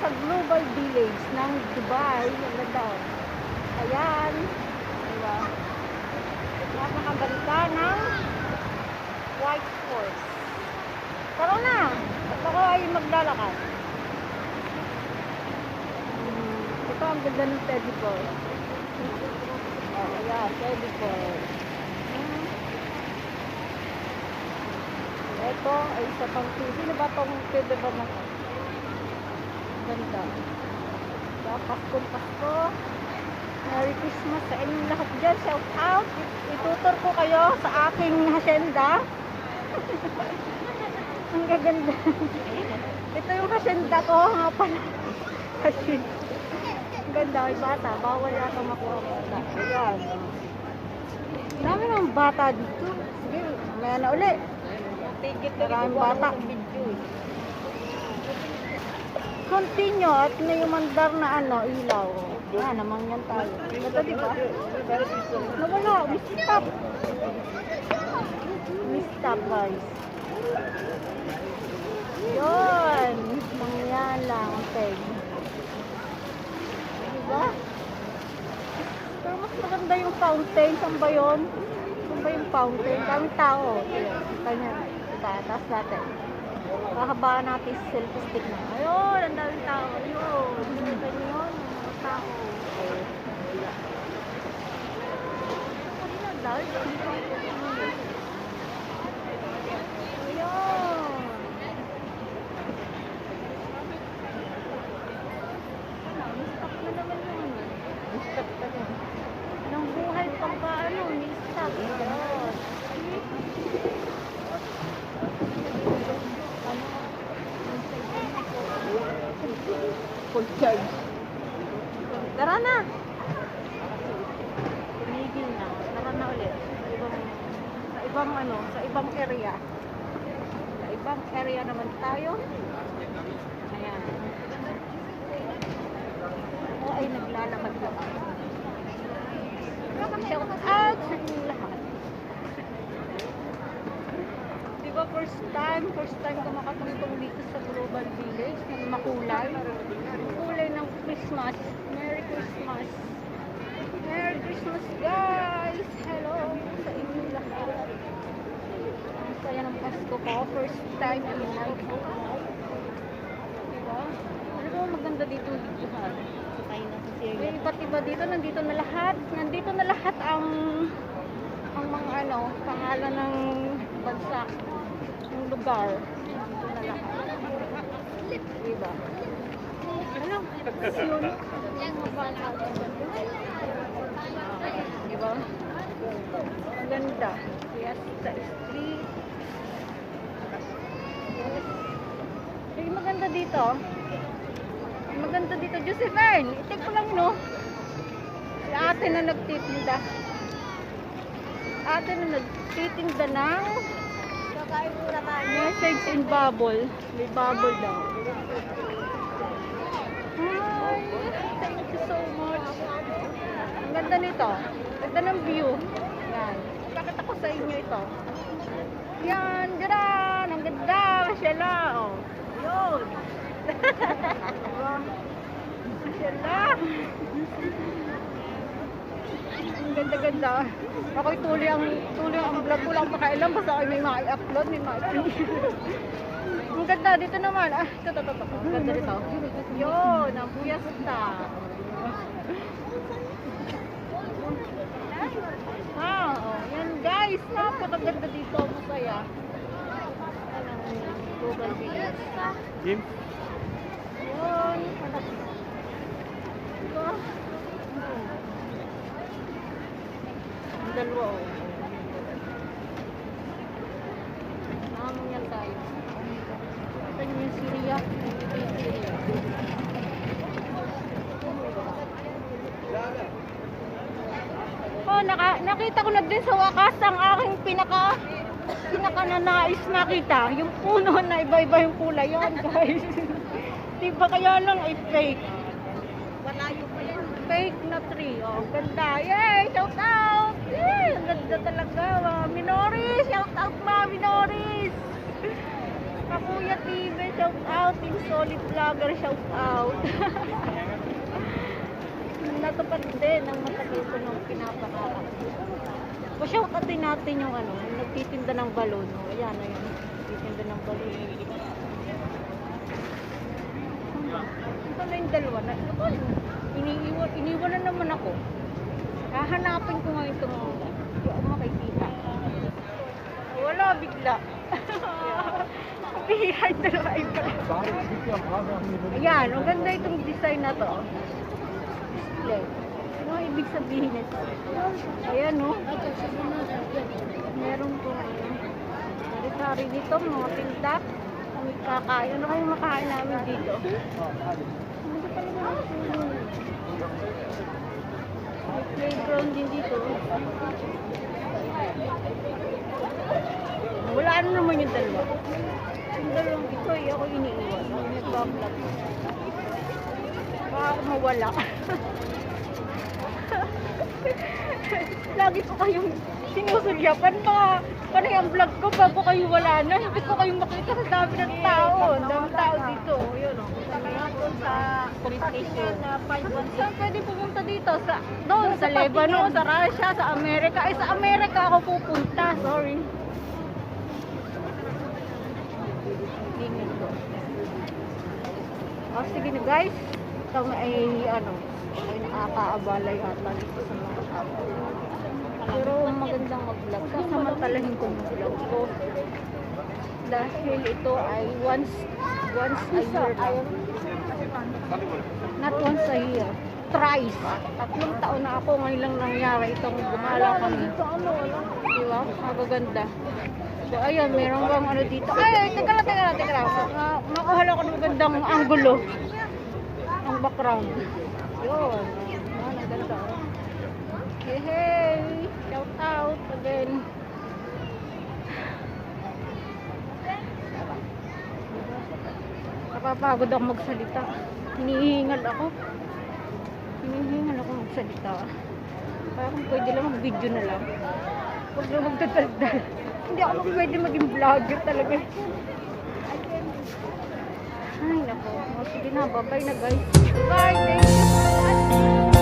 sa Global Village ng Dubai. Ang ganda. Ayan. Diba? Napakaganda ng White Horse. Tara na. At ako ay maglalakad. Ito ang ganda ng teddy bear. Oh, ayan. Teddy bear. Ito ay isa pang sino ba itong teddy bear na ito? Ganda. Paskong Pasko. Merry Christmas sa inyong lahat dyan. Shout out. Itutur ko kayo sa aking hacienda. Ang gaganda. Ito yung hacienda ko. Nga pala. Ang ganda. Ay bata. Bawal yata makuha bata. Ayan. Dami ng bata dito. Sige. Maya na uli. Maraming bata. Continue at may umandar na ilaw. Yan, namang yan tayo. Ito diba? Nawala, mistop. Mistop guys. Yun. Mangyan lang. Okay. Diba? Pero mas maganda yung fountain. Saan ba yun? Saan ba yung fountain? Daming tao. Kita nyo. Taas natin. Kahabaan natin sa selfie stick na. Ayun, ang daming tao. Ayun. Kita nyo yun. Mga tao. Ang dami. Ayun. Mistop na naman yun. Mistop na yun. Anong buhay pagka mistop. Ayun. Full charge. Tara na. Tumigil na. Tara na ulit. Sa ibang area. Sa ibang area naman tayo. Ayan. Ako ay naglalakad-lakad. Shout out sa inyong lahat. Diba first time ko makatungtong dito sa Global Village ng makulay. Kulay ng Christmas. Merry Christmas. Merry Christmas guys! Hello sa inyong lahat. Ang saya ng Pasko ko. First time in life. Diba? Ano ba maganda dito ditohan? May iba't iba dito. Nandito na lahat. Nandito na lahat ang mga pangalan ng bansa. Ng lugar. Nandito na lahat. Diba? Ano? Yun. Diba? Ang ganda. Fiesta Street. Yes. Ay, maganda dito. Maganda dito. Josephine, itik ko lang, no? Si ate na nagtitinda. Ate na nagtitinda ng message in bubble. May bubble daw. Hi! Thank you so much. Ang ganda nito. Ganda ng view. Yan. Pakita ko sa inyo ito. Yan. Garan! Ang ganda. Masyala. Oh. Yun. Masyala. Ang ganda-ganda. Ako'y tuloy ang vlog ko lang pakailan. Basta ako'y may ma-upload. May ma-upload. Ang ganda. Dito naman. Ito. Ang ganda dito. Yun. Ang Fiesta. Yan guys. Napakaganda dito. Masaya. Global Village. Yun. Ito. Ang dalawa o. Yan tayo. Ito yung Syria. Nakita ko na din sa wakas ang aking pinaka nanais nakita. Yung puno na iba-iba yung kulay. Yan guys. Diba kaya lang ay fake. Malayo pa yan. Fake na tree. Oh, ganda. Yay! Shout out! Yay! Ang ganda talaga. Mga Minoris! Shout out mga Minoris! Kakuya TV, shout out. Team Solid Vlogger, shout out. Natupad din ang matagal ko nung pinapangarap. Pa-shout out din natin yung ano, yung nagtitinda ng balon. Ayan, ayan. Nagtitinda ng balon. Ito na yung dalawa. Iniwan na naman ako. Hahanapin ko ngayon itong hindi ako makikita. Wala, bigla. Bihira yung dalawa ay pala. Ayan, ang ganda itong design na to. Display. Ano ang ibig sabihin nito? Ayan, no? Meron po sari-sari dito, mga tinda. Kami kakain. Ano kayong makain namin dito? Ano talaga na may playground din dito. Wala na naman yung dalawa. Yung dalawang ito ay ako iniiwan. Ako nagbablog. Baka ako mawala. Lagi ko kayong sinusulyapan pa. Paano yung vlog ko bago kayo wala na? Hindi ko kayong makita sa dami ng tao. Dami tao dito. Yun o. Sa police station. Saan pwede pumunta dito? Doon, sa Lebanon, sa Russia, sa Amerika. Ay, sa Amerika ako pupunta. Sorry. Tingin ko. O, sige na guys. Ito ay, ano, ay nakakaabala yata dito sa mga tao. Pero magandang mag-vlog. Sasamantalahin ko mag-vlog ko. Dahil ito ay once a year lang. Not once a year. Thrice. 3 taon na ako. Ngayon lang nangyari itong gumala kami. Diba? Magaganda. So, ayun. Meron bang ano dito. Ay, teka lang. Nakuha lang ako ng magandang angulo. Ang background. Yun. Ang ganda. Hey! Shout out again. Napapagod ako magsalita. Hinihingal ako magsalita. Kaya kung pwede lang mag-video na lang. Huwag na magdadaldal. Hindi ako pwede maging vlogger talaga. Ay nako. Sige na, bye-bye na guys. Bye! Thank you so much.